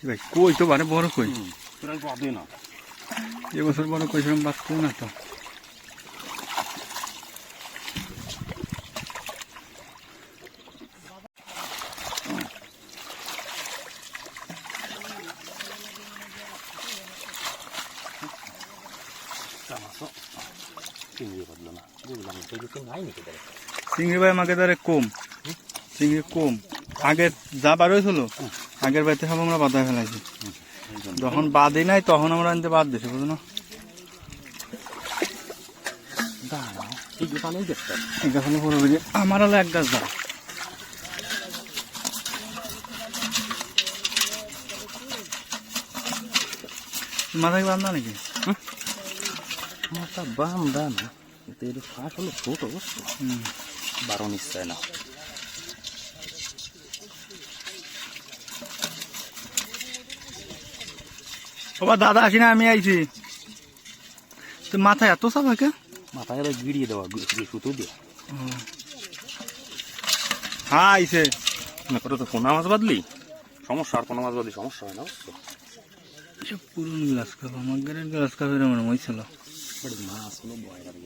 ভাই কই তো বারে বড় কই তোরা বাদে না এবছর বড় কইছিলাম বাঁচতো না তো। চিংড়ি বাদলো না বুঝলাম সেরকম নাই নাকি তাহলে চিংড়ি ভাই আমাকে তারে কম চিংড়ি কম আগে যা বার হয়েছিল আগের বাড়িতে সব আমরা বাধা ফেলাইছি যখন বাদই নাই তখন আমরা আনতে বাদ দিছি বুঝলো না এই দোকানেই দেখতে এই গাছ হলো পুরো বুঝি আমার হলো এক গাছ দা মাথায় বান্ধা নাকি মাথা বান্ধা না কিন্তু এর ফাঁস হলো ছোট অবশ্য বারো নিশ্চয় না বাবা দাদা আসি না আমি আইছি তো মাথায় এত চাপ কে মাথায় এবার গিড়িয়ে দেওয়া সুতো দিয়ে হ্যাঁ আইছে না করে তো পোনা মাছ বাদলি সমস্যা আর পোনা মাছ বাদলি সমস্যা হয় না অবশ্য সব পুরনো গ্লাস কাপ আমার গ্লাস কাপের আমার মই ছিল মাছ হলো বয়লার